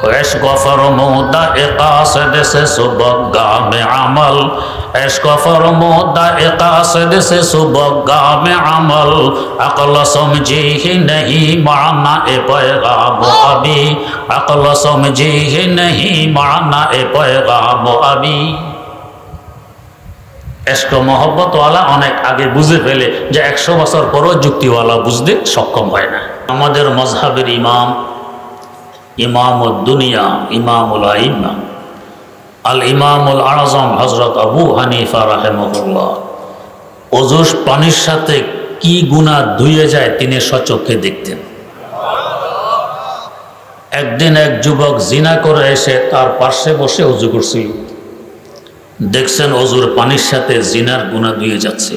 इश्क फरमूदा इक़ासिद से सुबगाम अमल, इश्क फरमूदा इक़ासिद से सुबगाम अमल, अक़ल समझी ही नहीं माना ए पैगाम अभी, अक़ल समझी ही नहीं माना ए पैगाम अभी। इश्क मोहब्बतवाला अनेक आगे बुझे फेले जे 100 বছর পরও যুক্তিওয়ালা বুঝতে সক্ষম হয় না। আমাদের মজহাবের ইমাম, ইমামুদ দুনিয়া, ইমামুল আইম্মা, আল ইমামুল আযম হযরত আবু হানিফা রাহিমাহুল্লাহ ওজুর পানির সাথে কি গুনাহ ধুয়ে যায় তিনি স্বচক্ষে দেখতেন। একদিন এক যুবক জিনা করে এসে তার পাশে বসে ওযু করছিল, দেখছেন ওজুর পানির সাথে জিনার গুনাহ ধুয়ে যাচ্ছে।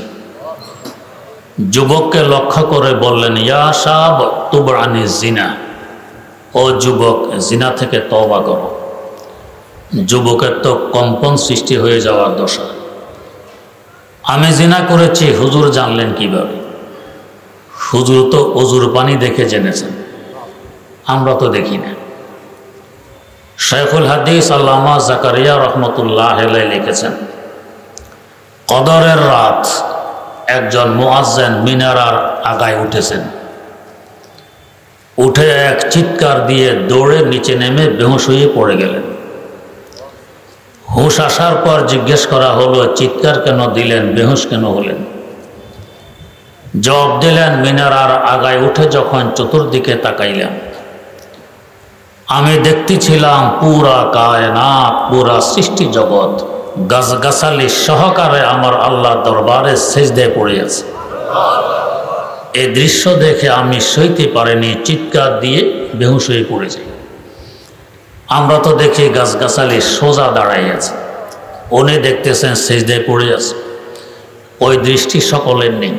যুবককে লক্ষ্য করে বললেন, ইয়া শাব তুব আনি জিনা, ও যুবক জিনা থেকে তওবা করো। যুবকের তো কম্পন সৃষ্টি হয়ে যাওয়ার দশা। আমি জিনা করেছি হুজুর জানলেন কিভাবে? হুজুর তো ওজুর পানি দেখে জেনেছেন, আমরা তো দেখি না। শাইখুল হাদিস আল্লামা জাকারিয়া রহমতুল্লাহ আলাইহি লিখেছেন, কদরের রাত একজন মুয়াজ্জিন মিনারার আগায় উঠেছেন, উঠে এক চিৎকার দিয়ে দৌড়ে নিচে নেমে বেহুশ হয়ে পড়ে গেলেন। হুশ আসার পর জিজ্ঞেস করা হলো, চিৎকার কেন দিলেন, বেহুশ কেন হলেন? জবাব দিলেন, মিনারার আগায় উঠে যখন চতুর্দিকে তাকাইলাম, আমি দেখতেছিলাম পুরা কায়নাত, পুরা সৃষ্টি জগৎ গাছগাছালি সহকারে আমার আল্লাহর দরবারে সিজদায় পড়ে আছে। এই দৃশ্য দেখে আমি সইতে পারিনি, চিৎকার দিয়ে বেহুশ হয়ে পড়ে যাই। আমরা তো দেখি গাছগাছালি সোজা দাঁড়াই আছে, উনি দেখতেছেন সিজদায় পড়ে আছে। ওই দৃষ্টি সকলের নেই।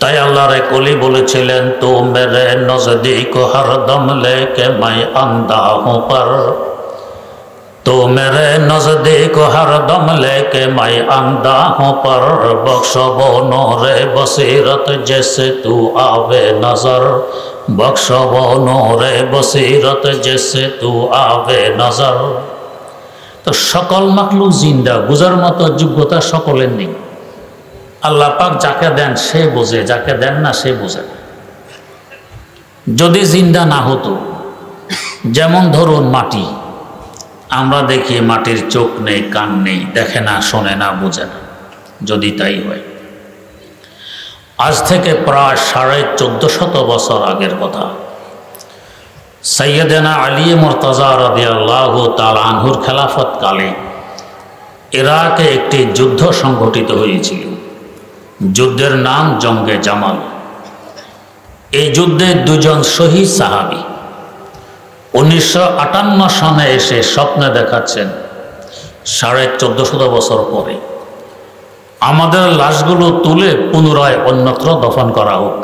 তাই আল্লাহর এক ওলি বলেছিলেন, তো মেরে নজদীক হরদম লেকে मैं अंधा हूं पर, तो मेरे नजदीक हरदम लेके मैं अंधा हूं पर, बख्शो नूरे बसीरत जैसे तू आवे नजर, बख्शो नूरे बसीरत जैसे तू आवे नजर। तो सकल माखलुक जिंदा, बुझार मतो যোগ্যতা সকলের নেই। আল্লাহ পাক যাকে দেন সে বোঝে, যাকে দেন না সে বোঝে না। যদি জিন্দা না হতো, যেমন ধরুন মাটি, আমরা দেখি মাটির চোখ নেই, কান নেই, দেখে না, শোনে না, বোঝে না। যদি তাই হয়, আজ থেকে প্রায় 1450 বছর আগের কথা, সৈয়দনা আলী মুর্তজা রাদিয়াল্লাহু তাআলা আনহুর খেলাফত কালে ইরাকে একটি যুদ্ধ সংঘটিত হয়েছিল। যুদ্ধের নাম জঙ্গে জামাল। এই যুদ্ধে দুজন শহীদ সাহাবী 1958 সনে এসে স্বপ্নে দেখাচ্ছেন 1450 বছর পরে আমাদের লাশগুলো তুলে পুনরায় অন্যত্র দফন করা হোক।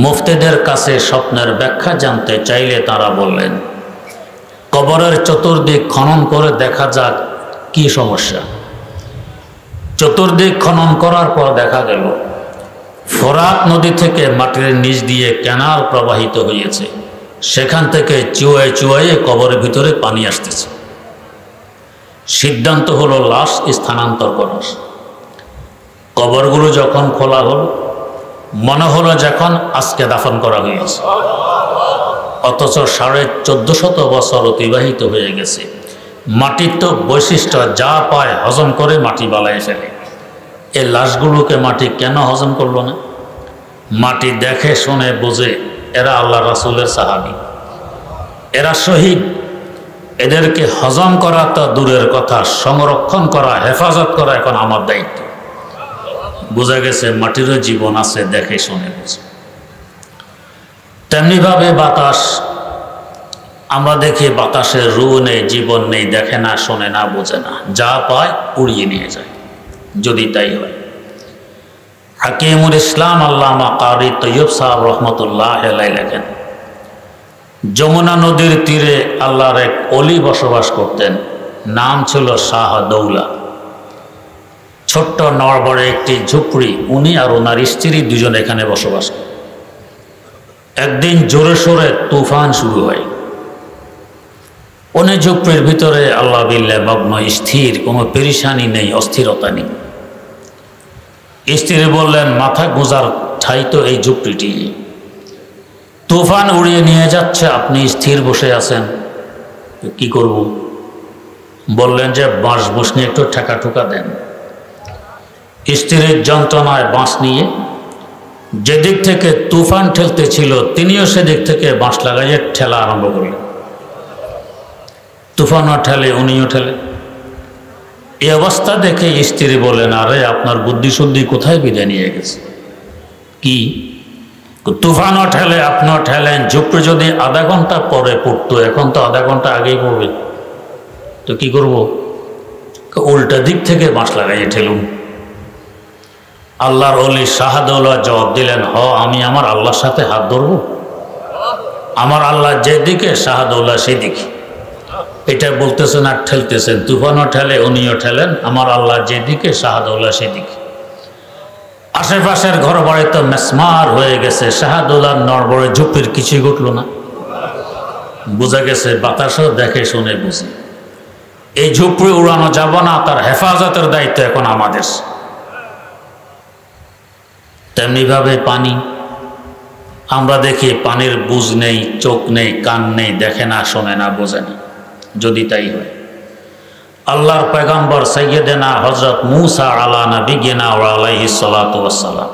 মুফতিদের কাছে স্বপ্নের ব্যাখ্যা জানতে চাইলে তারা বললেন, কবরের চতুর্দিক খনন করে দেখা যাক কি সমস্যা। চতুর্দিক খনন করার পর দেখা গেল ফোরাত নদী থেকে মাটির নিচ দিয়ে ক্যানাল প্রবাহিত হয়েছে, সেখান থেকে চুয়ায় চুয়ায়ে কবরের ভিতরে পানি আসতেছে। সিদ্ধান্ত হলো লাশ স্থানান্তর করার। কবরগুলো যখন খোলা হলো, মনে হলো যখন আজকে দাফন করা হয়েছে, অথচ 1450 বছর অতিবাহিত হয়ে গেছে। মাটির তো বৈশিষ্ট্য, যা পায় হজম করে মাটি বালায় ফেলে। এই লাশগুলোকে মাটি কেন হজম করলো না? মাটি দেখে শুনে বোঝে এরা আল্লাহ রাসূলের সাহাবী, এরা শহীদ। এদেরকে হজম করা তো দূরের কথা, সংরক্ষণ করা, হেফাজত করা এখন আমার দায়িত্ব। বোঝা গেছে মাটিরও জীবন আছে, দেখে শুনে বোঝে। তেমনিভাবে বাতাস, আমরা দেখি বাতাসের রূহ নেই, জীবন নেই, দেখে না, শোনে না, বোঝে না, যা পায় উড়িয়ে নিয়ে যায়। যদি তাই হয়, হাকিমুল ইসলাম আল্লামা কারি তৈয়ব সাহেব রহমতুল্লাহ আলাইহি লেখেন, যমুনা নদীর তীরে আল্লাহর এক অলি বসবাস করতেন, নাম ছিল শাহ দৌলা। ছোট্ট নড়বড়ে একটি ঝুপড়ি, উনি আর ওনার স্ত্রী দুজন এখানে বসবাস করেন। একদিন জোরে সোরে তুফান শুরু হয়, উনি ঝুপড়ির ভিতরে আল্লাহ বিল্লাহ মগ্ন, স্থির, কোনো পেরেশানি নেই, অস্থিরতা নেই। স্ত্রী বললেন, মাথা গোঁজার ঠাই তো এই ঝুপড়িটি, তুফান উড়িয়ে নিয়ে যাচ্ছে, আপনি স্থির বসে আছেন, কি করব? বললেন যে বাঁশ বুশ নিয়ে একটু ঠেকা ঠুকা দেন। স্ত্রীর যন্ত্রণায় বাঁশ নিয়ে যেদিক থেকে তুফান ঠেলতে ছিল তিনিও সেদিক থেকে বাঁশ লাগাইয়ে ঠেলা আরম্ভ করলেন। তুফানও ঠেলে, উনিও ঠেলে। এই অবস্থা দেখে স্ত্রী বলেন, আরে আপনার বুদ্ধি শুদ্ধি কোথায় বিদায় নিয়ে গেছে? কি তুফানও ঠেলে, আপনিও ঠেলেন, ঝুপড়ি যদি আধা ঘন্টা পরে পড়তো, এখন তো আধা ঘন্টা আগেই পড়বে, তো কি করব? উল্টা দিক থেকে বাঁশ লাগাইয়ে ঠেলুন। আল্লাহর ওলি শাহাদৌল্লাহ জবাব দিলেন, আমি আমার আল্লাহর সাথে হাত ধরব? আমার আল্লাহ যেদিকে, শাহাদৌল্লাহ সেদিকে। এটা বলতেছেন আর ঠেলতেছেন, তুফানও ঠেলে, উনিও ঠেলেন, আমার আল্লাহ যেদিকে, শাহাদৌল্লাহ সেদিকে। আশেপাশের ঘর বাড়ি তো মেসমার হয়ে গেছে, শাহাদৌল্লাহ নড়বড়ে ঝুপড়ির কিছুই ঘটল না। বোঝা গেছে বাতাসও দেখে শুনে বুঝে এই ঝুপড়ি উড়ানো যাব না, তার হেফাজতের দায়িত্ব এখন আমাদের। তেমনিভাবে পানি, আমরা দেখি পানির বুঝ নেই, চোখ নেই, কান নেই, দেখে না, শোনে না, বোঝে না। যদি তাই হয়, আল্লাহর পয়গম্বর সাইয়্যিদানা হযরত মূসা আলা নবিয়িনা ওয়া আলাইহিস সালাতু ওয়াস সালাম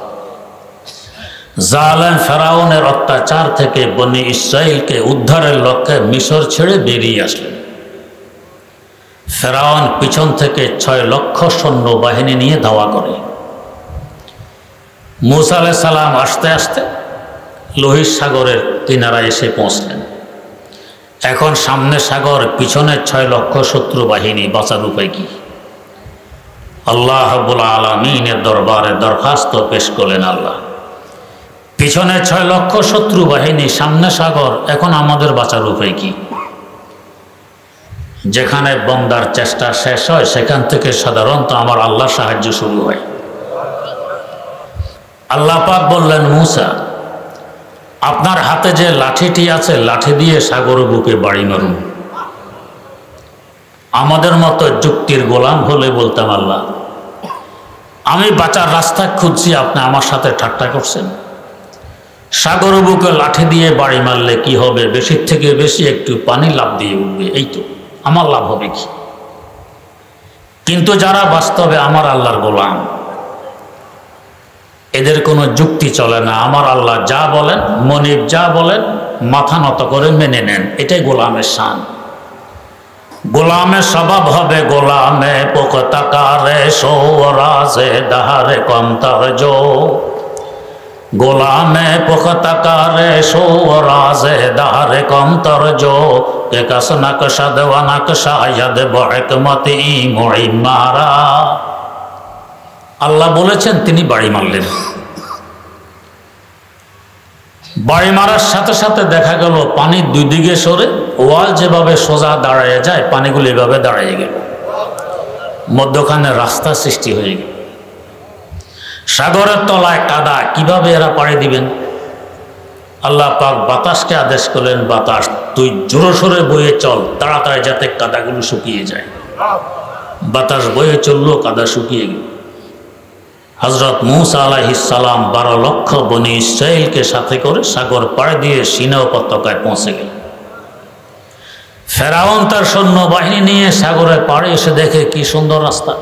জালেম ফেরাউনের অত্যাচার থেকে বনি ইসরাইলকে উদ্ধারের লক্ষ্যে মিশর ছেড়ে বেরিয়ে আসলেন। ফেরাউন পিছন থেকে 6 লক্ষ সৈন্যবাহিনী নিয়ে ধাওয়া করে। মূসা আলাইহিস সালাম আস্তে আস্তে লোহিত সাগরের কিনারায় এসে পৌঁছলেন। এখন সামনে সাগর, পিছনে 6 লক্ষ শত্রু বাহিনী, বাঁচার উপায় কি? আল্লাহ রাব্বুল আলামিনের দরবারে দরখাস্ত পেশ করলেন আল্লাহ, পিছনে 6 লক্ষ শত্রু বাহিনী, সামনে সাগর, এখন আমাদের বাঁচার উপায় কি? যেখানে বন্দার চেষ্টা শেষ হয় সেখান থেকে সাধারণত আমার আল্লাহর সাহায্য শুরু হয়। আল্লাহ পাক বললেন, মূসা, আপনার হাতে যে লাঠিটি আছে, লাঠি দিয়ে সাগর বুকে বাড়ি মারুন। আমাদের মতো যুক্তির গোলাম হলে বলতাম, আল্লাহ, আমি বাঁচার রাস্তা খুঁজছি, আপনি আমার সাথে ঠাট্টা করছেন। সাগর বুকে লাঠি দিয়ে বাড়ি মারলে কি হবে? বেশির থেকে বেশি একটু পানি লাভ দিয়ে উঠবে, এই তো, আমার লাভ হবে কি? কিন্তু যারা বাস্তবে আমার আল্লাহর গোলাম, এদের কোনো যুক্তি চলে না। আমার আল্লাহ যা বলেন, মনিব যা বলেন, মাথা নত করে মেনে নেন, এটাই গোলামের শান। গোলামের স্বভাব হবে গোলামে পোকতাকারে সৌরাজে দাহারে কমতারজ, গোলামে পোকতাকারে সৌরাজে দাহারে কমতারজ, কে কাস নকশা দেওয়া নকশা ইয়াদ বহকমতি মুইমারা। আল্লাহ বলেছেন, তিনি বাড়ি মারলেন। বাড়ি মারার সাথে সাথে দেখা গেল পানি 2 দিকে সরে, ওয়াল যেভাবে সোজা দাঁড়ায় যায়, পানিগুলো এভাবে দাঁড়িয়ে গেল, মধ্যখানে রাস্তা সৃষ্টি হয়ে গেল। সাগরের তলায় কাদা, কিভাবে এরা পাড়ি দিবেন? আল্লাহ পাক বাতাসকে আদেশ করলেন, বাতাস তুই জোরে সোরে বয়ে চল, তাড়াতাড়ি যাতে কাদাগুলো শুকিয়ে যায়। বাতাস বয়ে চললো, কাদা শুকিয়ে গেল। হযরত মূসা আলাইহিস সালাম 12 লক্ষ বনি ইসরাইলকে সাথে করে সাগর পাড়ি দিয়ে সিনা উপত্যকায় পৌঁছে গেল। ফেরাউন তার সৈন্যবাহিনী নিয়ে সাগরের পাড়ে এসে দেখে কি সুন্দর রাস্তা,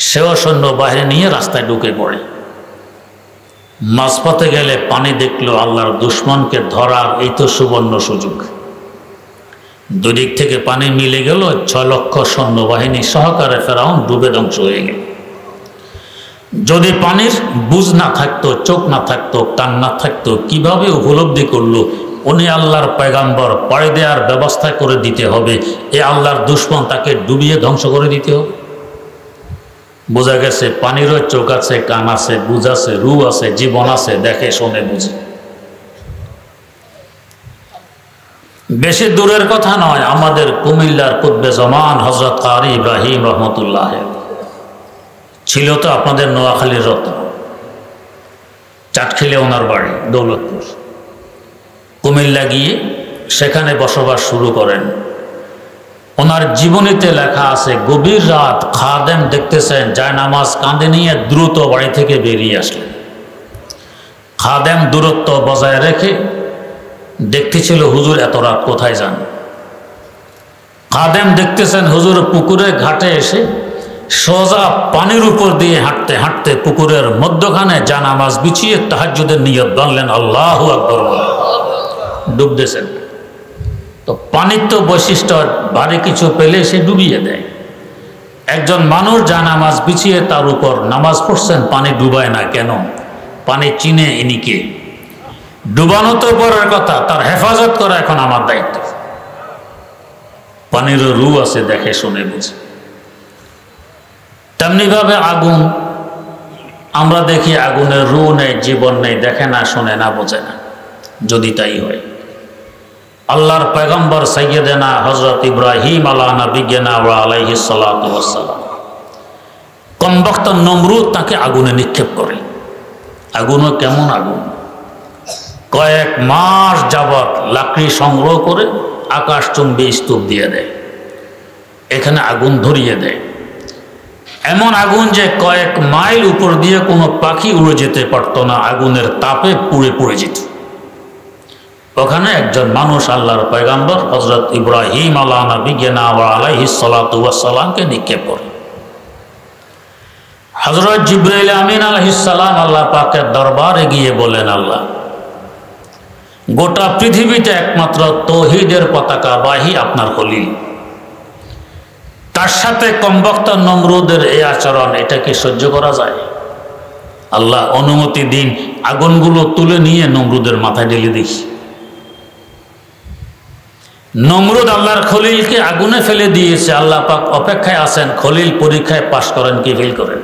সেও সৈন্যবাহিনী নিয়ে রাস্তায় ঢুকে পড়ে। মাঝপথে গেলে পানি দেখলো, আল্লাহর দুশমনকে ধরার এই তো সুবর্ণ সুযোগ। দুদিক থেকে পানি মিলে গেল, 6 লক্ষ সৈন্যবাহিনী সহকারে ফেরাউন ডুবে ধ্বংস হয়ে গেল। যদি পানির বুঝ না থাকতো, চোখ না থাকতো, কান না থাকতো, কিভাবে উপলব্ধি করলো উনি আল্লাহর পয়গম্বর, পাড়ি দেওয়ার ব্যবস্থা করে দিতে হবে, এ আল্লাহর দুশমন তাকে ডুবিয়ে ধ্বংস করে দিতে হবে। বোঝা গেছে পানিরও চোখ আছে, কান আছে, বুঝ আছে, রু আছে, জীবন আছে, দেখে শোনে বুঝে। বেশি দূরের কথা নয়, আমাদের কুমিল্লার কুতবে জামান হযরত কারি ইব্রাহিম রহমতুল্লাহ ছিল তো আপনাদের নোয়াখালীর রত্ন, চাটখিলে ওনার বাড়ি দৌলতপুর। কুমিল্লা গিয়ে সেখানে বসবাস শুরু করেন। ওনার জীবনীতে লেখা আছে, গভীর রাত খাদেম দেখতেছেন জায়নামাজ কাঁধে নিয়ে দ্রুত বাড়ি থেকে বেরিয়ে আসলেন। খাদেম দূরত্ব বজায় রেখে দেখতেছিল হুজুর এত রাত কোথায় যান। খাদেম দেখতেছেন হুজুর পুকুরে ঘাটে এসে সোজা পানির উপর দিয়ে হাঁটতে হাঁটতে পুকুরের মধ্যখানে জানামাজ বিছিয়ে তাহাজ্জুদের নিয়ত বাঁধলেন, আল্লাহু আকবার বলে ডুবতেছেন। তো পানির তো বৈশিষ্ট্য, ভারী কিছু পেলে সে ডুবিয়ে দেয়। একজন মানুষ জানামাজ বিছিয়ে তার উপর নামাজ পড়ছেন, পানি ডুবায় না কেন? পানি চিনে ইনিকে। ডুবানো তো পরের কথা, তার হেফাজত করা এখন আমার দায়িত্ব। পানিরও রু আছে, দেখে শুনে বুঝে। তেমনিভাবে আগুন, আমরা দেখি আগুনের রু নেই, জীবন নেই, দেখে না, শোনে না, বোঝে না। যদি তাই হয়, আল্লাহর পয়গম্বর সাইয়্যিদানা হযরত ইব্রাহিম আলা নবিয়্যিনা ওয়া আলাইহিস সালাতু ওয়াস সালাম, কমবখ্ত নমরুদ তাকে আগুনে নিক্ষেপ করে। আগুনও কেমন আগুন, কয়েক মাস যাবৎ লাকড়ি সংগ্রহ করে আকাশচুম্বী স্তূপ দিয়ে দেয়, এখানে আগুন ধরিয়ে দেয়। এমন আগুন যে কয়েক মাইল উপর দিয়ে কোনো পাখি উড়ে যেতে পারত না, আগুনের তাপে পুড়ে পুড়ে যেত। ওখানে একজন মানুষ আল্লাহর পয়গম্বর হযরত ইব্রাহিম আলা নবিয়্যিনা ওয়া আলাইহিস সালাতু ওয়াস সালামকে নিক্ষেপ করে। হযরত জিবরাইল আমিন আলাইহিস সালাম আল্লাহ পাকের দরবারে গিয়ে বলেন, আল্লাহ, গোটা পৃথিবীতে একমাত্র তৌহিদের পতাকাবাহী আপনার খলিল, তার সাথে কমবখ্ত নমরুদের এই আচরণ, এটা কি সহ্য করা যায়? আল্লাহ অনুমতি দিন, আগুনগুলো তুলে নিয়ে নমরুদের মাথায় ঢেলে দিই। নমরুদ আল্লাহর খলিলকে আগুনে ফেলে দিয়েছে, আল্লাহ পাক অপেক্ষায় আছেন খলিল পরীক্ষায় পাশ করেন কি ফেল করেন।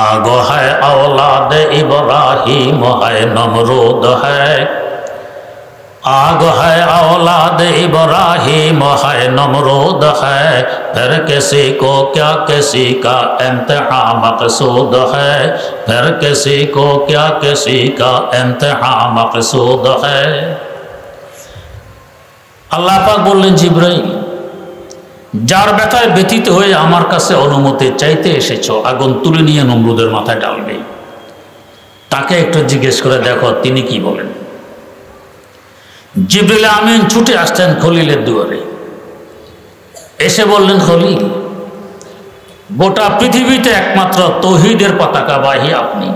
আগো হ্যায় औलाद इब्राहिम है नमरूद है, आग है औलाद इब्राहिम है नमरूद है, फिर किसी को क्या किसी का इम्तिहान मकसूद है, फिर किसी को क्या किसी का इम्तिहान मकसूद है। আল্লাহ পাক বললেন, জিবরাইল, যার ব্যথায় ব্যথিত হয়ে আমার কাছে অনুমতি চাইতে এসেছো, আগুন তুলে নিয়ে নমরুদের মাথায় ডালবে, তাকে একটু জিজ্ঞেস করে দেখো তিনি কি বলেন। জিবরিল আমিন ছুটে আসতেন খলিলের দুয়ারে, এসে বললেন, খলিল, গোটা পৃথিবীতে একমাত্র তৌহিদের পতাকাবাহী আপনি,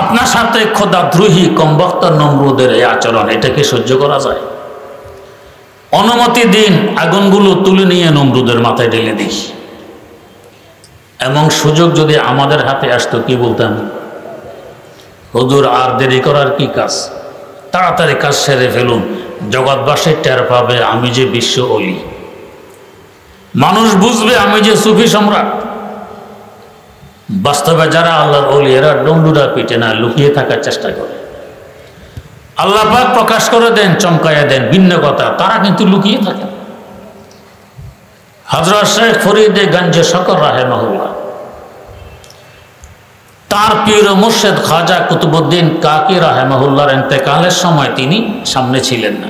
আপনার সাথে খোদাদ্রোহী কমবখ্ত নমরুদের এই আচরণ, এটাকে সহ্য করা যায়? অনুমতি দিন, আগুনগুলো তুলে নিয়ে নমরুদের মাথায় ঢেলে দিই। এমন সুযোগ যদি আমাদের হাতে আসতো কি বলতাম? হুজুর আর দেরি করার কি কাজ, তাড়াতাড়ি কাজ সেরে ফেলুন, জগৎবাসী টের পাবে আমি যে বিশ্ব অলি, মানুষ বুঝবে আমি যে সুফি সম্রাট। বাস্তবে যারা আল্লাহর অলি, এরা ডন্ডুরা পিটে না, লুকিয়ে থাকার চেষ্টা করে। আল্লাহ পাক প্রকাশ করে দেন, চমকাইয়া দেন, ভিন্ন কথা, তারা কিন্তু লুকিয়ে থাকে। হযরত শেখ ফরিদ গঞ্জে শকর রাহিমাহুল্লাহ, তার পীর ও মুর্শিদ খাজা কুতুবউদ্দিন কাকি রাহিমাহুল্লাহর ইন্তেকালের সময় তিনি সামনে ছিলেন না।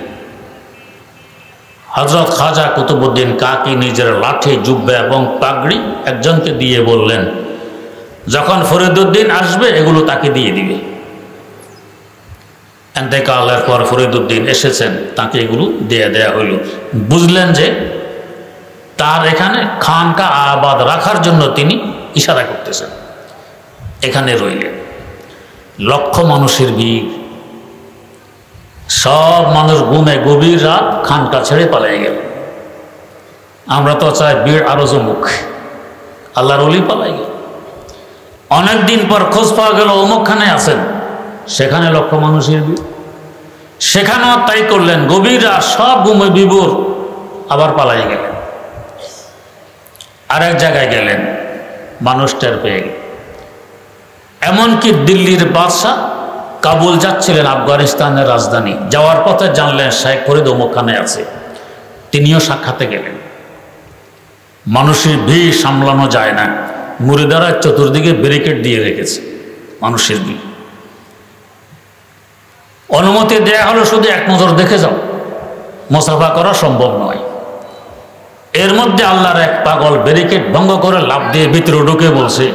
হযরত খাজা কুতুবউদ্দিন কাকি নিজের লাঠি, জুব্বা এবং পাগড়ি একজনকে দিয়ে বললেন, যখন ফরিদউদ্দিন আসবে এগুলো তাকে দিয়ে দিবে। ইন্তেকালের পর ফরিদউদ্দিন এসেছেন, তাকে এগুলো দিয়ে দেয়া হইল। বুঝলেন যে তার এখানে খানকা আবাদ রাখার জন্য তিনি ইশারা করতেছেন, এখানে রইলেন। লক্ষ মানুষের ভিড়, সব মানুষ ঘুমে, গভীর রাত, খানকা ছেড়ে পালিয়ে গেল। আমরা তো চাই ভিড় আরো জমুক, আল্লাহর ওলি পালাই গেল। অনেকদিন পর খোঁজ পাওয়া গেল অমুকখানে আছেন, সেখানে লক্ষ মানুষের ভিড়, সেখানেও তাই করলেন, গভীর রাত, সব ঘুমে বিভোর, আবার পালাই গেলেন। আরেক জায়গায় গেলেন, মানুষ টের পেয়ে গেল। এমনকি দিল্লির বাদশাহ কাবুল যাচ্ছিলেন, আফগানিস্তানের রাজধানী, যাওয়ার পথে জানলেন শেখ ফরিদ অমুকখানে আছে, তিনিও সাক্ষাতে গেলেন। মানুষের ভিড় সামলানো যায় না, মুরিদারা চতুর্দিকে ব্যারিকেড দিয়ে রেখেছে, মানুষের ভিড়। অনুমতি দেয়া হলো শুধু এক নজর দেখে যাও, মুসাফা করা সম্ভব নয়। এর মধ্যে আল্লাহর এক পাগল ব্যারিকেড ভঙ্গ করে লাফ দিয়ে ভিতরে ঢুকে বলছে,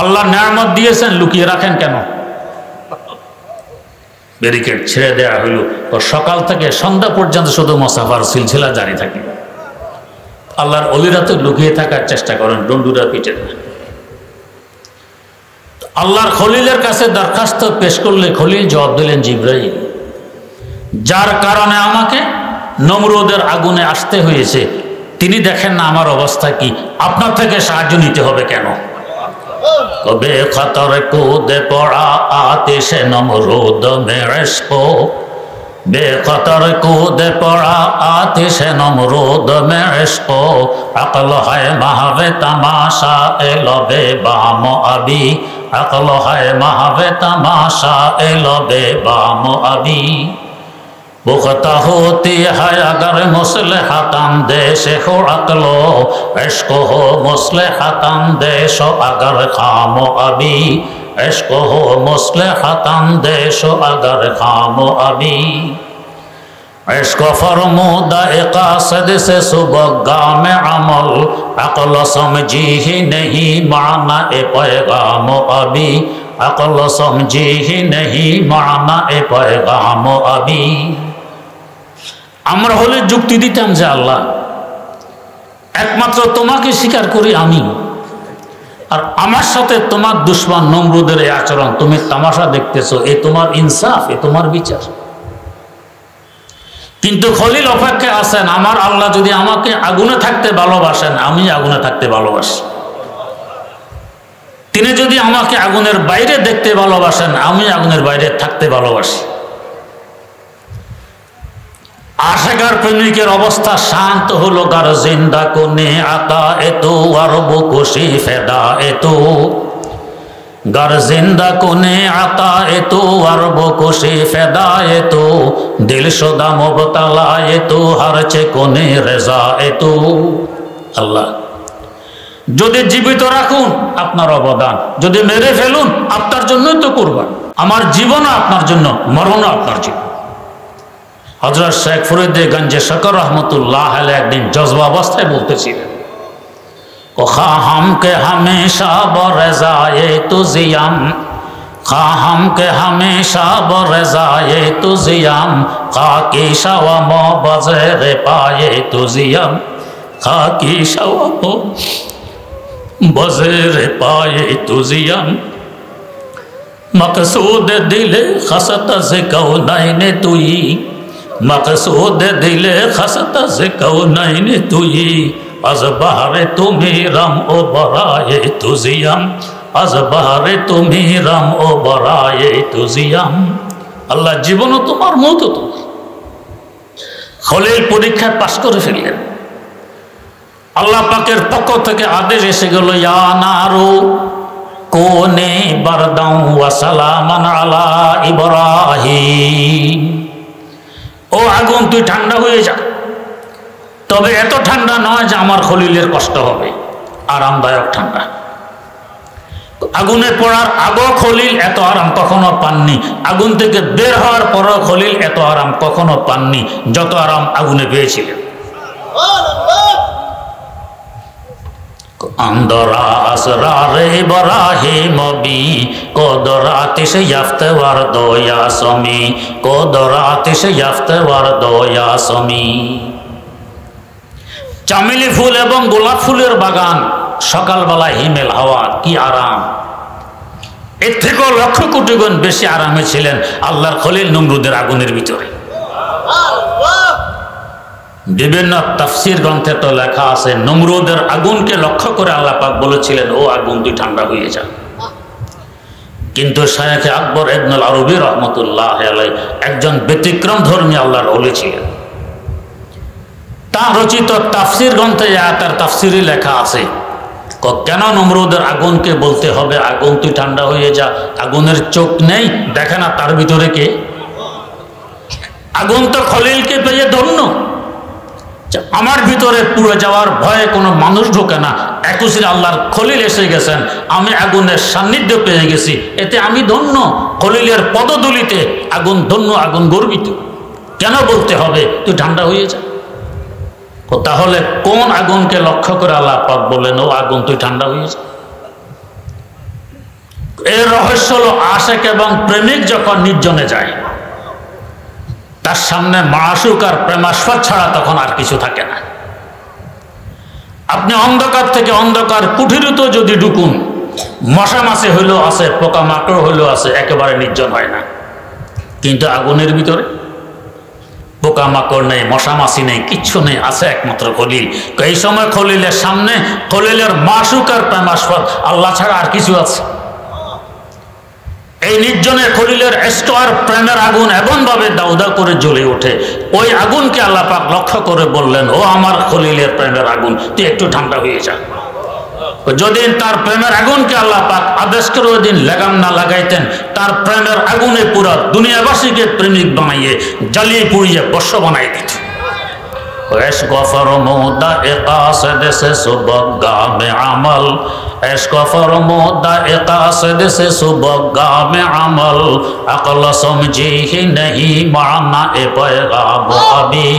আল্লাহ নেয়ামত দিয়েছেন, লুকিয়ে রাখেন কেন? ব্যারিকেড ছেড়ে দেওয়া হইল। তো সকাল থেকে সন্ধ্যা পর্যন্ত শুধু মুসাফার সিলসিলা জারি থাকে। আল্লাহর অলিরা তো লুকিয়ে থাকার চেষ্টা করেন, ডন্ডুরা পিটে না। আল্লাহর খলিলের কাছে দরখাস্ত পেশ করলে খলিল জবাব দিলেন, জিবরাইল, যার কারণে আমাকে নমরুদের আগুনে আসতে হয়েছে তিনি দেখেন না আমার অবস্থা কি, আপনার থেকে সাহায্য নিতে হবে কেন? কবে খতর কুদে পড়া আতিশে নমরুদ মেরেশকো, বেখতর কूदे पड़ा आतिश नमरूद में इश्को, अक्ल है महवे तमाशा ए लबे बाम अभी, अक्ल है महवे तमाशा ए लबे बाम अभी, पुख्ता होती है अगर मुस्लिहतन देश हो अक्लो, इश्क हो मुस्लिहतन देश अगर खामो अभी, इश्क हो मुस्लिहतन देश अगर खामो अभी, इश्क फरमूदा कासद से सुबगा में अमल, अक्ल समझी ही नहीं माना ए पैगाम अभी, अक्ल समझी ही नहीं माना ए पैगाम अभी। আমরা হলে যুক্তি দিতাম যে আল্লাহ একমাত্র তোমাকে স্বীকার করি আমি, আর আমার সাথে তোমার দুশমন নমরুদের এই আচরণ তুমি তামাশা দেখতেছো, এ তোমার ইনসাফ, এ তোমার বিচার। কিন্তু খলিল অপেক্ষায় আছেন, আমার আল্লাহ যদি আমাকে আগুনে থাকতে ভালোবাসেন আমি আগুনে থাকতে ভালোবাসি, তিনি যদি আমাকে আগুনের বাইরে দেখতে ভালোবাসেন আমি আগুনের বাইরে থাকতে ভালোবাসি। আশাকার প্রেমিকের অবস্থা শান্ত হলো, গার জিন্দা কোনে আতা এতো আরব খুশি ফেদা এতো, গার জিন্দা কোনে আতা এতো আরব খুশি ফেদা এতো, দিল শোদা মুবতালা এতো হারছে কোনে রেজা এতো। আল্লাহ যদি জীবিত রাখুন আপনার অবদান, যদি মেরে ফেলুন আপনার জন্যই তো কুরবান, আমার জীবনও আপনার জন্য, মরণও আপনার জন্য। হযরত শেখ ফরিদ গঞ্জে শকর রহমতুল্লাহ আলাইহি একদিন জজবা অবস্থায় বলতেছিলেন, খাহাম কে হামেশা বরজায়ে তুজিয়াম, খাহাম কে হামেশা বরজায়ে তুজিয়াম, খাকি শাওয়া মবজরে পায়ে তুজিয়াম, খাকি শাওয়া মবজরে পায়ে তুজিয়াম, मकसूद दिले खसत से कौनैन तुई, मकसूद दिले खसत से कौनैन तुई, अज बहरे तुम्हें रम ओ बराए तुजियम, अज बहरे तुम्हें रम ओ बराए तुजियम। আল্লাহ জীবনও তোমার, মওতও তোমার। খলিল পরীক্ষায় পাশ করে ফেললেন। আল্লাহ পাকের পক্ষ থেকে আদেশ এসে গেল, ইয়া নারু কোনে বারদাউ ওয়া সালামান আলা ইব্রাহিম, ও আগুন তুই ঠান্ডা হয়ে যা, তবে এত ঠান্ডা নয় যে আমার খলিলের কষ্ট হবে, আরামদায়ক ঠান্ডা। আগুনে পড়ার আগেও খলিল এত আরাম কখনো পাননি, আগুন থেকে বের হওয়ার পরও খলিল এত আরাম কখনো পাননি যত আরাম আগুনে পেয়েছিলেন। अंदरा असरार इब्राहिम भी कोदरातिश याफ्ते वारदो यासमी, कोदरातिश याफ्ते वारदो यासमी। চামেলি ফুল এবং গোলাপ ফুলের বাগান, সকালবেলা হিমেল হাওয়া, কি আরাম! এর থেকেও লক্ষ কোটি গুণ বেশি আরামে ছিলেন আল্লাহর খলিল নমরুদের আগুনের ভিতরে। বিভিন্ন তাফসীর গ্রন্থে তো লেখা আছে, নমরুদের আগুনকে লক্ষ্য করে আল্লাহ পাক বলেছিলেন, ও আগুন তুই ঠান্ডা হয়ে যা। কিন্তু শায়খ আকবর ইবনুল আরবি রহমতুল্লাহ আলাইহি একজন ব্যতিক্রম ধর্মী আল্লাহর ওলি ছিলেন। তার রচিত তাফসীর গ্রন্থে তার তাফসীরে লেখা আছে, কেন নমরুদের আগুনকে বলতে হবে আগুন তুই ঠান্ডা হয়ে যা? আগুনের চোখ নেই, দেখে না তার ভিতরে কে? আগুন তো খলিলকে পেয়ে ধন্য। আমার ভিতরে পুড়ে যাওয়ার ভয়ে কোনো মানুষ ঢোকে না, একুশির আল্লাহর খলিল এসে গেছেন, আমি আগুনের সান্নিধ্য পেয়ে গেছি, এতে আমি ধন্য। খলিলের পদধূলিতে আগুন ধন্য, আগুন গর্বিত। কেন বলতে হবে তুই ঠান্ডা হয়ে যা? তাহলে কোন আগুনকে লক্ষ্য করে আল্লাহ পাক বললেন ও আগুন তুই ঠান্ডা হয়ে যা? এর রহস্য হলো আশিক এবং প্রেমিক যখন নির্জনে যায়, তার সামনে মাশুক আর প্রেমাস্পদ ছাড়া তখন আর কিছু থাকে না। আপনি অন্ধকার থেকে অন্ধকার কুঠিরত যদি ঢুকুন, মশা মাছি হইলেও আছে, পোকা মাকড় হইলেও আছে, একেবারে নির্জন হয় না। কিন্তু আগুনের ভিতরে পোকা মাকড় নেই, মশা মাছি নেই, কিচ্ছু নেই, আছে একমাত্র খলিল। এই সময় খলিলের সামনে খলিলের মাশুক আর প্রেমাস্পদ আল্লাহ ছাড়া আর কিছু আছে? এই নির্জনে খলিলের ইশক আর প্রেমের আগুন এমন ভাবে দাউদা করে জ্বলে ওঠে, ওই আগুনকে আল্লাহ পাক লক্ষ্য করে বললেন ও আমার খলিলের প্রেমের আগুন তুই একটু ঠান্ডা হয়ে যা। যদিন তার প্রেমের আগুনকে আল্লাহ পাক আদেশ করে ওই দিন লাগাম না লাগাইতেন, তার প্রেমের আগুনে পুরা দুনিয়াবাসীকে প্রেমিক বানাইয়ে জ্বালিয়ে পুড়িয়ে বর্ষ বানাই দিত। इश्क फरमूदा इक़ासिद से सुबगा में अमल, इश्क फरमूदा इक़ासिद से सुबगा में अमल, अक़ल समझी ही नहीं माना ए पैगाम अभी,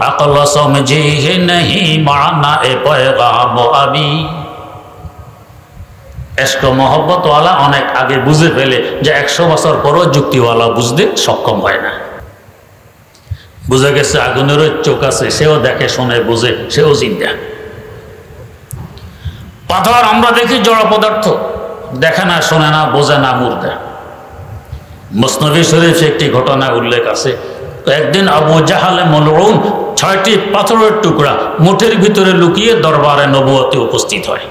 अक़ल समझी ही नहीं माना ए पैगाम अभी। इश्क मोहब्बत वाला अनेक आगे बुझे फेले जे 100 বছর পরও যুক্তিওয়ালা বুঝতে সক্ষম হয় না। বুঝে গেছে আগুনেরও চোখ আছে, সেও দেখে শুনে বুঝে, সেও জিন্দা। পাথর আমরা দেখি জড় পদার্থ, দেখে না, শোনে না, বোঝে না, মুর্দা। মুসনবী শরীফে একটি ঘটনা উল্লেখ আছে। একদিন আবু জাহালে মলউন 6টি পাথরের টুকরা মুঠের ভিতরে লুকিয়ে দরবারে নবুয়তে উপস্থিত হয়।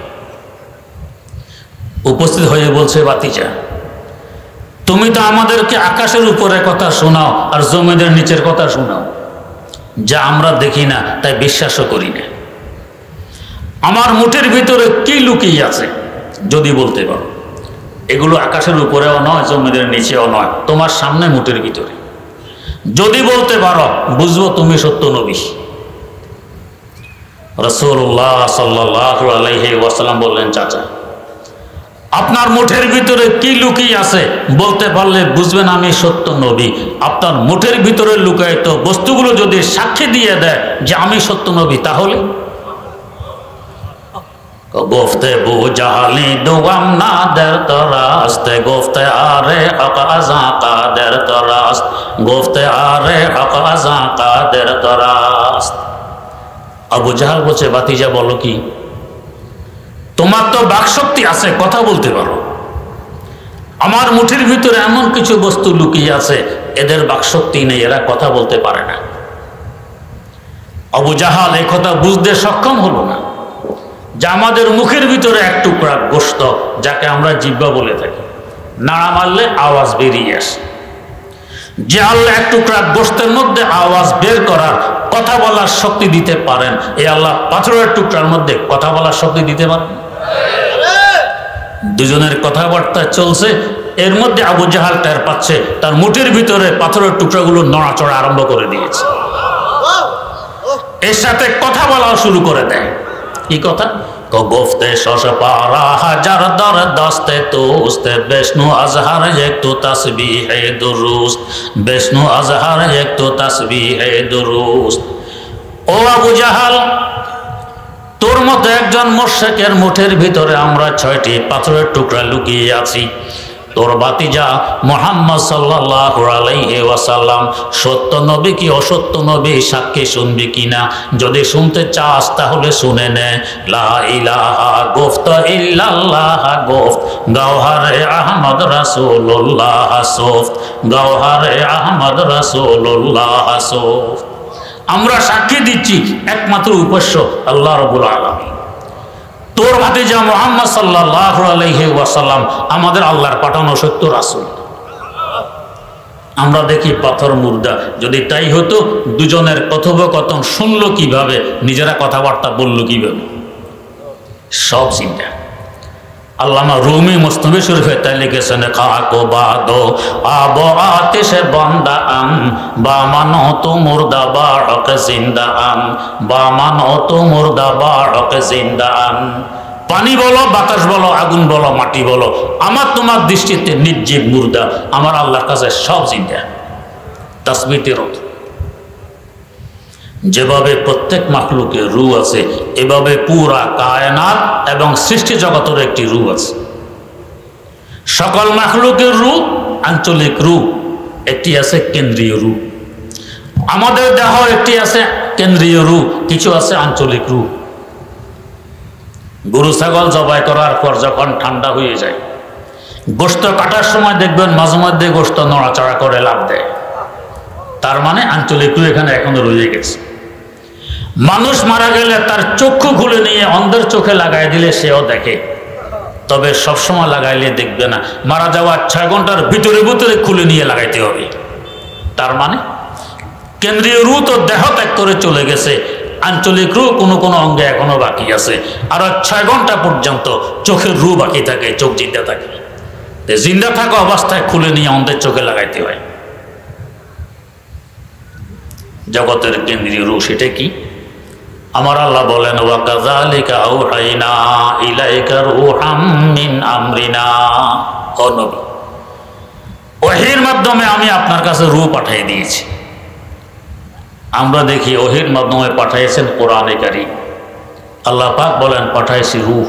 উপস্থিত হয়ে বলছে, বাতিজা তুমি তো আমাদেরকে আকাশের উপরে কথা শোনাও আর জমিনের নিচের কথা শোনাও, যা আমরা দেখি না তাই বিশ্বাসও করি না। আমার মুঠের ভিতরে কি লুকিয়ে আছে যদি বলতে পারো? এগুলো আকাশের উপরেও নয়, জমিনের নিচেও নয়, তোমার সামনে মুঠের ভিতরে। যদি বলতে পারো বুঝবো তুমি সত্য নবী। রাসূলুল্লাহ সাল্লাল্লাহু আলাইহি ওয়াসাল্লাম বললেন, চাচা আপনার মুঠের ভিতরে কি লুকিয়ে আছে বলতে পারলে বুঝবেন আমি সত্য নবী। আপনার মুঠের ভিতরে লুকায়িত বস্তুগুলো যদি সাক্ষী দিয়ে দেয় যে আমি সত্য নবী, তাহলে গফতে বু জাহালি দুগাম না দের তরাস্তে, গফতে আরে হক আযা কাদের তরাস্ত, গফতে আরে হক আযা কাদের তরাস্ত। আবু জাহাল বলছে, বাতিজা বলো কি? তোমার তো বাকশক্তি আছে, কথা বলতে পারো। আমার মুঠির ভিতরে এমন কিছু বস্তু লুকিয়ে আছে, এদের বাকশক্তি নেই, এরা কথা বলতে পারে না। আবু জাহাল এই কথা বুঝতে সক্ষম হলো না যে আমাদের মুখের ভিতরে এক টুকরা গোশত, যাকে আমরা জিহ্বা বলে থাকি, নাড়া মারলে আওয়াজ বেরিয়ে আসে। যে আল্লাহ এক টুকরা গোশতের মধ্যে আওয়াজ বের করার, কথা বলার শক্তি দিতে পারেন, এই আল্লাহ পাথরের টুকরার মধ্যে কথা বলার শক্তি দিতে পারেন। দুজনের কথাবার্তা চলছে, এর মধ্যে আবু জাহাল টের পাচ্ছে তার মুঠের ভিতরে পাথরের টুকরাগুলো নড়াচড়া আরম্ভ করে দিয়েছে। এর সাথে কথা বলা শুরু করে দেয়। কি কথা? গফতে শশ পারা হাজার দর দস্তে তোস্তে, বিষ্ণু আজহার একটু তাসবিহে দুরুস্ত, বিষ্ণু আজহার একটু তাসবিহে দুরুস্ত। ও আবু জাহাল, তোর মতো একজন মুশরিকের মুঠের ভিতরে আমরা 6টি পাথরের টুকরা লুকিয়ে আছি। তোর বাতিজা মুহাম্মদ সাল্লাল্লাহু আলাইহি ওয়াসাল্লাম সত্য নবী কি অসত্য নবী সাক্ষী শুনবি কিনা? যদি শুনতে চাস তাহলে শুনে নে। লা ইলাহা গুফত ইল্লাল্লাহ গুফত, গওহারে আহমদ রাসূলুল্লাহ সুফত, গওহারে আহমদ রাসূলুল্লাহ সুফত। আমরা সাক্ষী দিচ্ছি একমাত্র উপাস্য আল্লাহ রাব্বুল আলামিন। তোর ভাতিজা মুহাম্মদ সাল্লাল্লাহু আলাইহি ওয়াসাল্লাম আমাদের আল্লাহর পাঠানো সত্য রাসূল। আমরা দেখি পাথর মুর্দা। যদি তাই হতো দুজনের কথোপকথন শুনলো কিভাবে, নিজেরা কথাবার্তা বললো কিভাবে, সব চিন্তা। আল্লামা রুমি মুস্তফা শরীফে তাই লিখেছেন, খাকো বাদো আবো আতিশে বান্দা আম, বা মানো তো মুর্দা বাড়ক জিন্দা আম, বা মানো তো মুর্দা বাড়ক জিন্দা আম। পানি বলো, বাতাস বলো, আগুন বলো, মাটি বলো, আমার তোমার দৃষ্টিতে নির্জীব মুর্দা, আমার আল্লাহর কাছে সব জিন্দা। তাসবিতের অর্থ যেভাবে প্রত্যেক মাখলুকের রূহ আছে, এভাবে পুরা কায়নাত এবং সৃষ্টি জগতের একটি রূহ আছে। সকল মাখলুকের রূহ আঞ্চলিক রূহ, একটি আছে কেন্দ্রীয় রূহ। আমাদের দেহ একটি আছে কেন্দ্রীয় রূহ, কিছু আছে আঞ্চলিক রূহ। গরু ছাগল জবাই করার পর যখন ঠান্ডা হয়ে যায়, গোশত কাটার সময় দেখবেন মাঝে মধ্যে গোশত নড়াচড়া করে লাভ দেয়, তার মানে আঞ্চলিক রূহ এখানে এখনো রয়ে গেছে। মানুষ মারা গেলে তার চক্ষু খুলে নিয়ে অন্ধের চোখে লাগাই দিলে সেও দেখে, তবে সবসময় লাগাইলে দেখবে না, মারা যাওয়ার 6 ঘন্টার ভিতরে ভিতরে খুলে নিয়ে লাগাইতে হবে। তার মানে কেন্দ্রীয় রূহ তো দেহ ত্যাগ করে চলে গেছে, আঞ্চলিক রূহ কোনো কোনো অঙ্গে এখনো বাকি আছে। আর 6 ঘন্টা পর্যন্ত চোখের রূহ বাকি থাকে, চোখ জিন্দা থাকে। জিন্দা থাকা অবস্থায় খুলে নিয়ে অন্ধের চোখে লাগাইতে হয়। জগতের কেন্দ্রীয় রূহ সেটা কি? আমার আল্লাহ বলেন, ওয়া কাযালিকা আওহাইনা ইলাইকা রূহাম মিন আমরিনা। ও নবী, ওহীর মাধ্যমে আমি আপনার কাছে রূহ পাঠিয়ে দিয়েছি। আমরা দেখি ওহীর মাধ্যমে পাঠিয়েছেন কোরআনে কারীম। আল্লাহ পাক বলেন পাঠাইছি রূহ।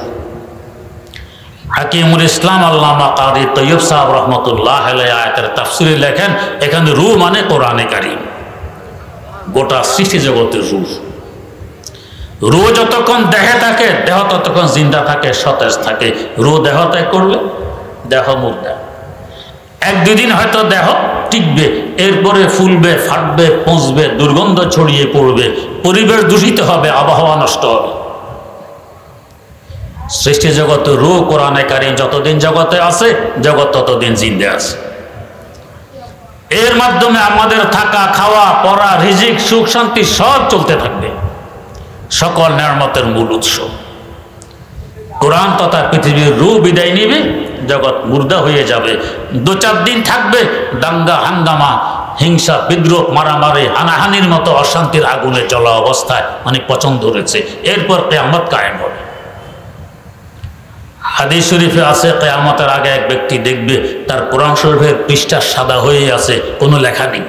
হাকিমুল ইসলাম আল্লামা কারি তৈয়ব সাহেব রহমতুল্লাহ আলাইহি আয়াতের তাফসীরে লেখেন, এখানে রূহ মানে কোরআনে কারীম, গোটা সৃষ্টি জগতের রূহ। রূহ যতক্ষণ দেহে থাকে, দেহ ততক্ষণ জিন্দা থাকে, সতেজ থাকে। রূহ দেহ ত্যাগ করলে দেহ মুর্দা। 1-2 দিন হয়তো দেহ টিকবে, এরপরে ফুলবে, ফাটবে, পচবে, দুর্গন্ধ ছড়িয়ে পড়বে, পরিবেশ দূষিত হবে, আবহাওয়া নষ্ট হবে। সৃষ্টি জগতে রূহ কোরআনে কারীম যতদিন জগতে আছে, জগৎ ততদিন জিন্দা আছে। এর মাধ্যমে আমাদের থাকা, খাওয়া, পড়া, রিজিক, সুখ, শান্তি সব চলতে থাকবে। সকল নিয়ামতের মূল উৎস কোরআন তথা পৃথিবীর রূহ বিদায় নিবে, জগৎ মুর্দা হয়ে যাবে। 2-4 দিন থাকবে, দাঙ্গা হাঙ্গামা, হিংসা, বিদ্রোহ, মারামারি, হানাহানির মতো অশান্তির আগুনে জ্বলা অবস্থায় মানে পচন ধরেছে। এরপর কিয়ামত কায়েম হবে। হাদিস শরীফে আছে, কিয়ামতের আগে এক ব্যক্তি দেখবে তার কোরআন শরীফের পৃষ্ঠা সাদা হয়ে আছে, কোনো লেখা নেই।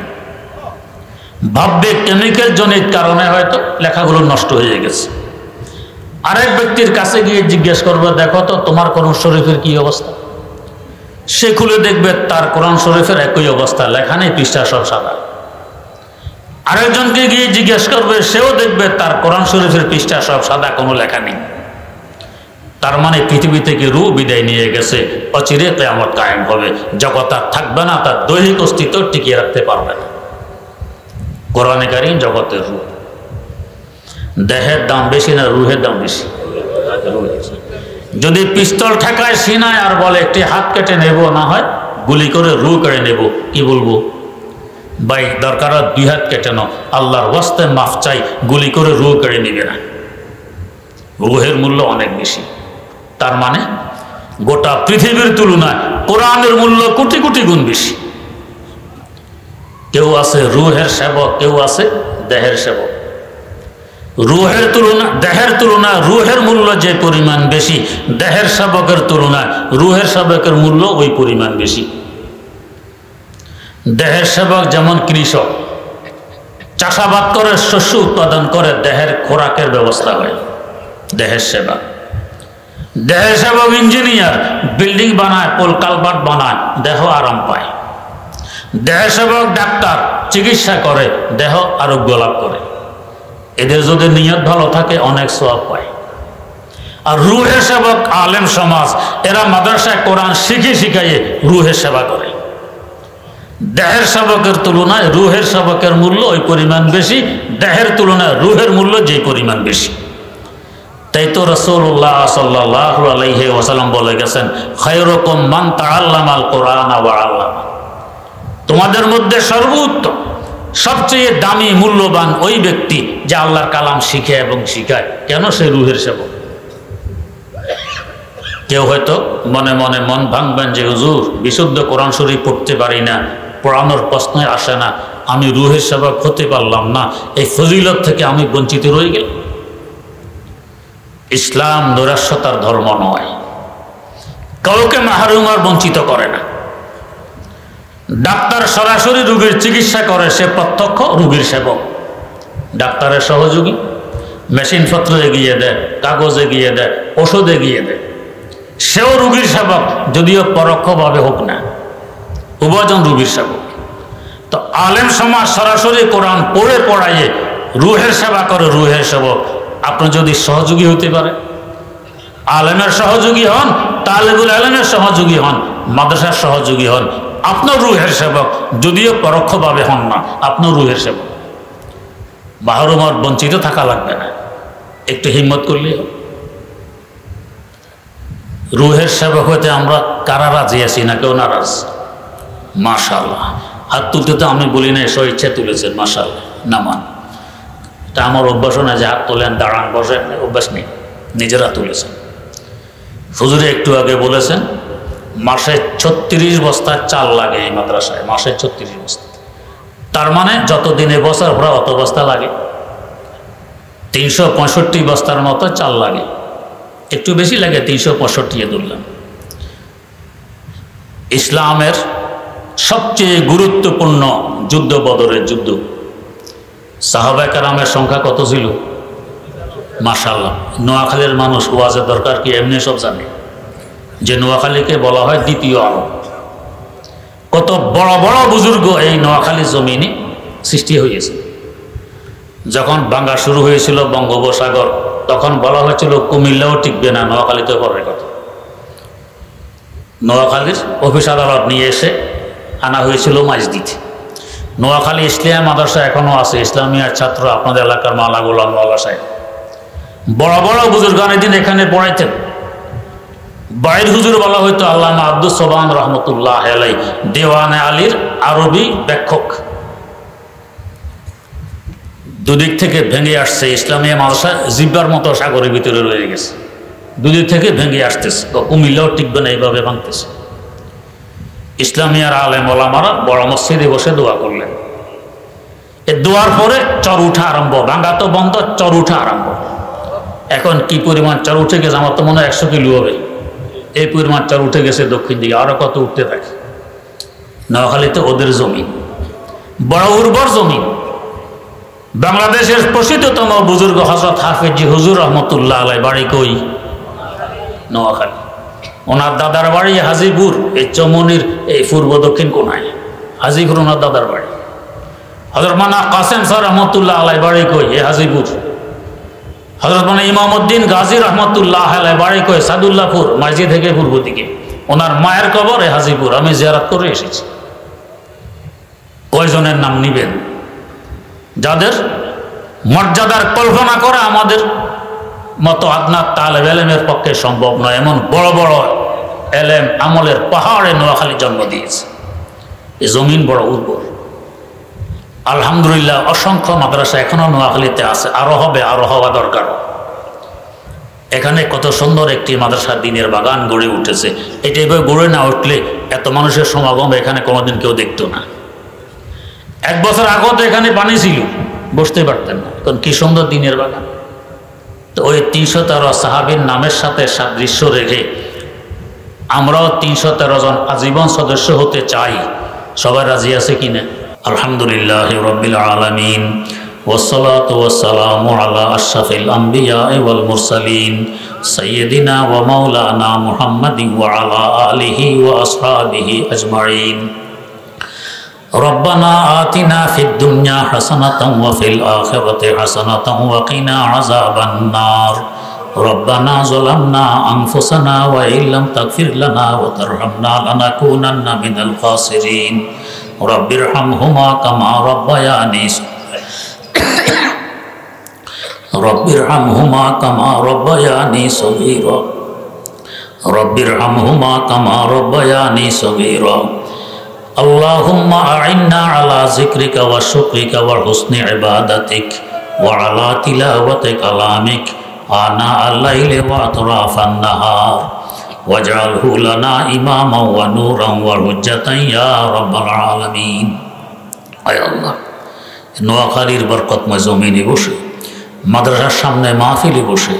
ভাববে কেমিক্যাল জনিত কারণে হয়তো লেখাগুলো নষ্ট হয়ে গেছে। আরেক ব্যক্তির কাছে গিয়ে জিজ্ঞেস করবে, দেখো তো তোমার কোরআন শরীফের কি অবস্থা। সে খুলে দেখবে তার কোরআন শরীফের একই অবস্থা, লেখা নেই, পৃষ্ঠা সব সাদা। আরেকজনকে গিয়ে জিজ্ঞেস করবে, সেও দেখবে তার কোরআন শরীফের পৃষ্ঠা সব সাদা, কোনো লেখা নেই। তার মানে পৃথিবী থেকে রূহ বিদায় নিয়ে গেছে, অচিরে কিয়ামত কায়েম হবে। জগৎ আর থাকবে না, তার দৈহিক অস্তিত্ব টিকিয়ে রাখতে পারবে না। কোরআনে কারীম জগতের রূহ। দেহের দাম বেশি না রূহের দাম বেশি? যদি পিস্তল ঠেকায় সিনায় আর বলে একটি হাত কেটে নেব, না হয় গুলি করে রূহ কেড়ে নেব, কি বলবো? ভাই দরকার 2 হাত কেটে নাও, আল্লাহর ওয়াস্তে মাফ চাই, গুলি করে রূহ কেড়ে নিবে না। রূহের মূল্য অনেক বেশি। তার মানে গোটা পৃথিবীর তুলনায় কোরআনের মূল্য কোটি কোটি গুণ বেশি। কেউ আছে রূহের সেবক, কেউ আছে দেহের সেবক। রূহের তুলনায় দেহের তুলনায় রূহের মূল্য যে পরিমাণ বেশি, দেহের সেবকের তুলনায় রূহের সেবকের মূল্য ওই পরিমাণ বেশি। দেহের সেবক যেমন কৃষক, চাষাবাদ করে, শস্য উৎপাদন করে, দেহের খোরাকের ব্যবস্থা হয়, দেহের সেবা। দেহের সেবক ইঞ্জিনিয়ার, বিল্ডিং বানায়, পোল কালভার্ট বানায়, দেহ আরাম পায়। দেহের সেবক ডাক্তার, চিকিৎসা করে, দেহ আরোগ্য লাভ করে। এদের যদি নিয়ত ভালো থাকে অনেক সওয়াব পায়। আর রূহের সেবক আলেম সমাজ, এরা মাদ্রাসায় কোরআন শিখাইয়ে রূহের সেবা করে। দেহের সেবকের তুলনায় রূহের সেবকের মূল্য ওই পরিমাণ বেশি, দেহের তুলনায় রূহের মূল্য যে পরিমাণ বেশি। তাই তো রাসূলুল্লাহ সাল্লাল্লাহু আলাইহি ওয়াসাল্লাম বলে গেছেন, খায়রুকুম মান তাআল্লামাল কোরআন ওয়া আল্লামা। তোমাদের মধ্যে সর্বোত্তম, সবচেয়ে দামি, মূল্যবান ওই ব্যক্তি যে আল্লাহর কালাম শিখে এবং শিখায়। কেন? সে রূহের সেবক। কেউ হয়তো মনে মনে মন ভাঙবেন যে হুজুর বিশুদ্ধ কোরআন শরীফ পড়তে পারি না, পড়ানোর প্রশ্নই আসে না, আমি রূহের সেবক হতে পারলাম না, এই ফজিলত থেকে আমি বঞ্চিত রয়ে গেলাম। ইসলাম নৈরাশ্যতার ধর্ম নয়, কাউকে মাহরুম আর বঞ্চিত করে না। ডাক্তার সরাসরি রোগীর চিকিৎসা করে, সে প্রত্যক্ষ রোগীর সেবক। ডাক্তারের সহযোগী, মেশিনপত্র এগিয়ে দেয়, কাগজ এগিয়ে দেয়, ওষুধ এগিয়ে দেয়, সেও রোগীর সেবক, যদিও পরোক্ষভাবে হোক না, উভয়জন রোগীর সেবক। তো আলেম সমাজ সরাসরি কোরআন পড়ে পড়াইয়ে রুহের সেবা করে, রুহের সেবক। আপনি যদি সহযোগী হতে পারে, আলেমের সহযোগী হন, তালেবুল আলেমের সহযোগী হন, মাদ্রাসার সহযোগী হন, আপনার রুহের সেবক, যদিও পরোক্ষভাবে হন না, আপনার রুহের সেবক। মাহরুম আর বঞ্চিত থাকা লাগবে না, একটু হিম্মত করলেই হবে। রুহের সেবক হইতে আমরা কারা রাজি আছি না কেউ নারাজ? মাশাআল্লাহ। হাত তুলতে তো আমি বলি না, এসব ইচ্ছা তুলেছেন, মাশাআল্লাহ। নামান, এটা আমার অভ্যাসও না যে হাত তোলেন, দাঁড়ান, বসেন, অভ্যাস নেই, নিজেরা তুলেছেন। হুজুরে একটু আগে বলেছেন মাসে 36 বস্তা চাল লাগে এই মাদ্রাসায়, মাসে 36 বস্তা। তার মানে যত দিনে বছর ভরা অত বস্তা লাগে, 365 বস্তার মতো চাল লাগে, একটু বেশি লাগে, 365 ধরলাম। ইসলামের সবচেয়ে গুরুত্বপূর্ণ যুদ্ধ বদরের যুদ্ধ। সাহাবায়ে কেরামের সংখ্যা কত ছিল? মাশাআল্লাহ। নোয়াখালীর মানুষ ওয়াজের দরকার কি এমনি সব জানে যে নোয়াখালীকে বলা হয় দ্বিতীয় আরব। কত বড় বড় বুজুর্গ এই নোয়াখালীর জমিনে সৃষ্টি হয়েছে। যখন ভাঙা শুরু হয়েছিল বঙ্গোপসাগর, তখন বলা হয়েছিল কুমিল্লাও টিকবে না, নোয়াখালীতে পরের কথা। নোয়াখালীর অফিস আদালত নিয়ে এসে আনা হয়েছিল মাইজদিতে। নোয়াখালী ইসলামিয়া মাদ্রাসা এখনও আছে, ইসলামিয়ার ছাত্র আপনাদের এলাকার মাওলানা গোলাম মাওলা সাহেব, বড় বড় বুজুর্গান দিন এখানে পড়াইতেন। বাইর হুজুর বলা হয়তো আল্লামা আব্দুস সোবহান রহমতুল্লাহ আলাইহি, দেওয়ানে আলীর আরবি ব্যাখ্যক। দুদিক থেকে ভেঙে আসছে ইসলামিয়া মাদ্রাসা, জিব্বার মতো সাগরের ভিতরে রয়ে গেছে, দুদিক থেকে ভেঙে আসতেছে, কুমিল্লাও টিকবে না, এইভাবে ভাঙতেছে। ইসলামিয়ার আলেম ওলামারা বড় মসজিদে বসে দোয়া করলেন। এ দোয়ার পরে চর উঠা আরম্ভ, ভাঙা তো বন্ধ, চর উঠা আরম্ভ। এখন কি পরিমাণ চর উঠে গেছে, আমার তো মনে হয় 100 কিলো হবে। এই পরিমাণ চর উঠে গেছে দক্ষিণ দিকে, আরো কত উঠতে থাকে। নোয়াখালীতে ওদের জমি, বড় উর্বর জমি। বাংলাদেশের প্রসিদ্ধতম বুজুর্গ হযরত হাফেজি হুজুর রহমতুল্লাহ আলাইহি বাড়ি কই? নোয়াখালী। ওনার দাদার বাড়ি হাজিপুর, এই চমনির এই পূর্ব দক্ষিণ কোনায় হাজিপুর ওনার দাদার বাড়ি। হযরত মানা কাসেম স্যার রহমতুল্লাহ আলাইহি বাড়ি কই? এই হাজিপুর। হযরত মানা ইমামউদ্দিন গাজী রহমতুল্লাহ আলাইহি বাড়ি কই? সাদুল্লাহপুর, মাঝি থেকে পূর্ব দিকে। ওনার মায়ের কবর এই হাজিপুর, আমি জিয়ারত করে এসেছি। কয়জনের নাম নিবেন? যাদের মর্যাদার কল্পনা করা আমাদের মতো আদনাত তালেব এলেমের পক্ষে সম্ভব নয়, এমন বড় বড় এলেম আমলের পাহাড়ে নোয়াখালী জন্ম দিয়েছে। এই জমিন বড় উর্বর। আলহামদুলিল্লাহ, অসংখ্য মাদ্রাসা এখনো নোয়াখালীতে আছে, আরো হবে, আরো হওয়া দরকার। এখানে কত সুন্দর একটি মাদ্রাসা দিনের বাগান গড়ে উঠেছে। এটা এভাবে গড়ে না উঠলে এত মানুষের সমাগম এখানে কোনোদিন কেউ দেখতো না। 1 বছর আগত এখানে পানি ছিল, বসতে পারতেন না, কারণ কি সুন্দর দিনের বাগান। তো ওই 313 সাহাবীর নামের সাথে সাদৃশ্য রেখে আমরাও 313 জন আজীবন সদস্য হতে চাই। সবাই রাজি আছে কিনা? আলহামদুলিল্লাহি রাব্বিল আলামিন, ওয়াসসালাতু ওয়াসসালামু আলা আশরাফিল আমবিয়া ওয়াল মুরসালিন সাইয়্যিদিনা ওয়া মাওলানা মুহাম্মাদিন ওয়া আলা আলিহি ওয়া আসহাবিহি আজমাইন। রব্বানা আতিনা ফিদ দুনিয়া হাসানাতাও ওয়া ফিল আখিরাতি হাসানাতাও ওয়া কিনা আযাবান নার। রব্বানা যালামনা আনফুসানা ওয়া ইল্লাম তাগফির লানা ওয়া তারহামনা লানাকুনান্না মিনাল খাসিরিন। রব্বিরহামহুমা কামা রাব্বায়ানি রব্বিরহামহুমা কামা রাব্বায়ানি সগীরা। রব্বিরহামহুমা কামা রাব্বায়ানি সগীরা। আল্লাহুম্মা আ'ইন্না আলা যিকরিকা ওয়া শুকরিকা ওয়া হুসনি ইবাদাতিক ওয়া আলা তিলাওয়াতি কালামিক আনা আল-লাইলি ওয়া আতরাফান নাহার ওয়াজআলহু লানা ইমামান ওয়া নূরান ওয়া হুজ্জাতান ইয়া রাব্বাল আলামিন। আয় আল্লাহ, নোয়াখালীর বরকতময় জমিনে বসে, মাদ্রাসার সামনে মাহফিলে বসে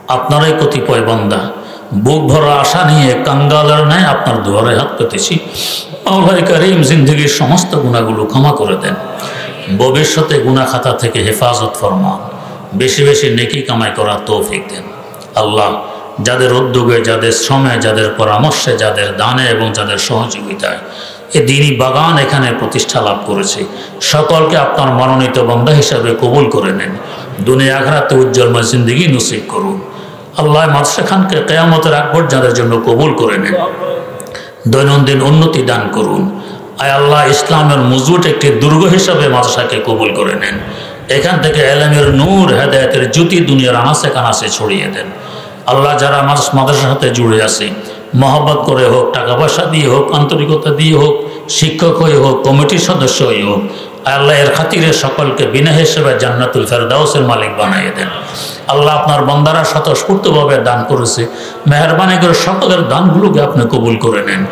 আপনারাই কতিপয় বান্দা বুক ভরা আশা নিয়ে কাঙ্গালের ন্যায় আপনার দুয়ারে হাত পেতেছি। মাওলাই কারীম জিন্দগির সমস্ত গুনাহগুলো ক্ষমা করে দেন, ভবিষ্যতে গুনাহ খাতা থেকে হেফাজত ফরমান, বেশি বেশি নেকি কামাই করার তৌফিক দেন। আল্লাহ, যাদের উদ্যোগে, যাদের শ্রমে, যাদের পরামর্শে, যাদের দানে এবং যাদের সহযোগিতায় এ দ্বীনি বাগান এখানে প্রতিষ্ঠা লাভ করেছে, সকলকে আপনার মনোনীত বান্দা হিসাবে কবুল করে নেন। দুনিয়া আখিরাতে উজ্জ্বলময় জিন্দগি নসিব করুন। আল্লাহ মাদ্রাসা খানকে কিয়ামতের আগ পর্যন্ত জন্য কবুল করে নেন, দৈনন্দিন উন্নতি দান করুন। আয় আল্লাহ, ইসলামের মজবুত একটি দুর্গ হিসাবে মাদ্রাসাকে কবুল করে নেন। এখান থেকে ইলমের নূর, হেদায়েতের জ্যোতি দুনিয়ার আনাচে কানাচে ছড়িয়ে দেন। আল্লাহ, যারা মাদ্রাসার সাথে জুড়ে আছে, মহব্বত করে হোক, টাকা পয়সা দিয়ে হোক, আন্তরিকতা দিয়ে হোক, শিক্ষক হয়ে হোক, কমিটির সদস্য হয়ে হোক, আল্লাহ এর খাতিরে সকলকে বিনা হিসেবে জান্নাতুল ফেরদাউসের মালিক বানিয়ে দেন। আল্লাহ, আপনার বান্দারা স্বতঃস্ফূর্তভাবে দান করেছে, মেহরবানি করে সকলের দানগুলোকে আপনি কবুল করে নেন।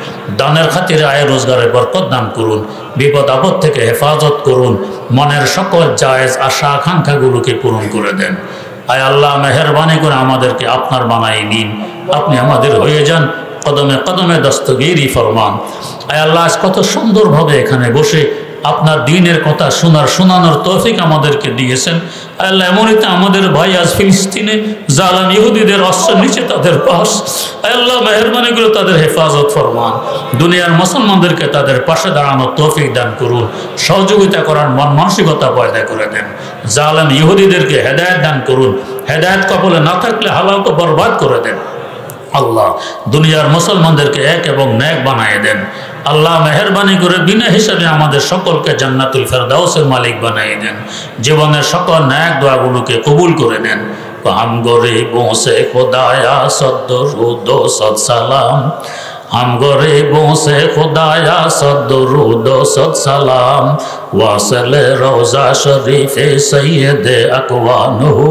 দানের খাতিরে আয় রোজগারে বরকত দান করুন, বিপদ আপদ থেকে হেফাজত করুন, মনের সকল জায়েজ আশা আকাঙ্ক্ষাগুলোকে পূরণ করে দেন। আয় আল্লাহ, মেহরবানি করে আমাদেরকে আপনার বানাই নিন, আপনি আমাদের হয়ে যান, কদমে কদমে দস্তগীরি ফরমান। আয় আল্লাহ, আজ কত সুন্দরভাবে এখানে বসে আপনার দ্বীনের কথা শোনানোর তৌফিক আমাদেরকে দিয়েছেন। আল্লাহ, এমনই তো আমাদের ভাই আজ ফিলিস্তিনে জালাম ইহুদিদের অস্ত্রের নিচে তাদের পাশ, আল্লাহ মেহরবানি করে তাদের হেফাজত ফরমান। দুনিয়ার মুসলমানদেরকে তাদের পাশে দাঁড়ানোর তৌফিক দান করুন, সহযোগিতা করার মন মানসিকতা পয়দা করে দেন। জালাম ইহুদিদেরকে হেদায়েত দান করুন, হেদায়েত কবলে না থাকলে হালালকে বরবাদ করে দেন। আল্লাহ, দুনিয়ার মুসলমানদেরকে এক এবং নেক বানিয়ে দেন। আল্লাহ, মেহরবানি করে বিনা হিসাবে আমাদের সকলকে জান্নাতুল ফেরদাউসের মালিক বানিয়ে দেন। জীবনের সকল নেক দোয়াগুলোকে কবুল করে নেন। हम गरीबों से खुदाया सद्दुरूद व सद सलाम, हम गरीबों से खुदाया सद्दुरूद व सद सलाम, वासिल रोज़ा शरीफ सैयद अकवानुहु,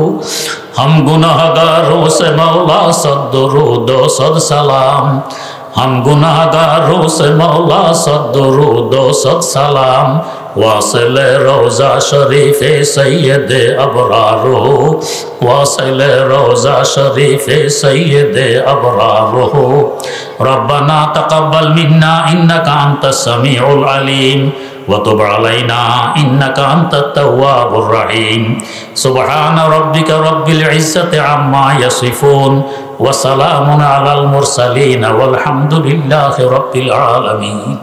हम गुनाहगारों से मौला सद्दुरूद व सद सलाम, हम गुनाहगारों से मौला सद्दुरूद व सद सलाम, वासिल रोज़ा शरीफ सैयद अबरारो, वासिल रोज़ा शरीफ सैयद अबरारो। रब्बना तक़ब्बल मिन्ना इन्नका अंतस समीउल अलीम व तुब अलैना इन्नका अंतत तव्वाबुर रहीम। सुब्हान रब्बिका रब्बिल इज़्ज़ति अम्मा यसिफून व सलामुन अलल मुरसलीन वल्हम्दुलिल्लाहि रब्बिल आलमीन।